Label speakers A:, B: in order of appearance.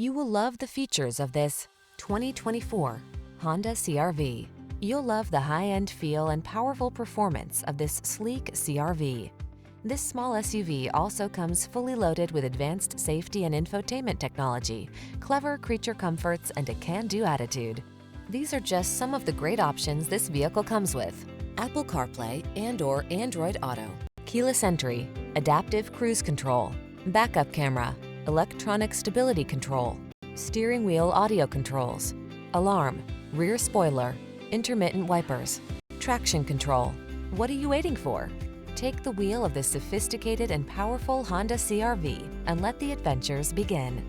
A: You will love the features of this 2024 Honda CR-V. You'll love the high-end feel and powerful performance of this sleek CR-V. This small SUV also comes fully loaded with advanced safety and infotainment technology, clever creature comforts, and a can-do attitude. These are just some of the great options this vehicle comes with: Apple CarPlay and/or Android Auto, keyless entry, adaptive cruise control, backup camera, electronic stability control, steering wheel audio controls, alarm, rear spoiler, intermittent wipers, traction control. What are you waiting for? Take the wheel of this sophisticated and powerful Honda CR-V and let the adventures begin.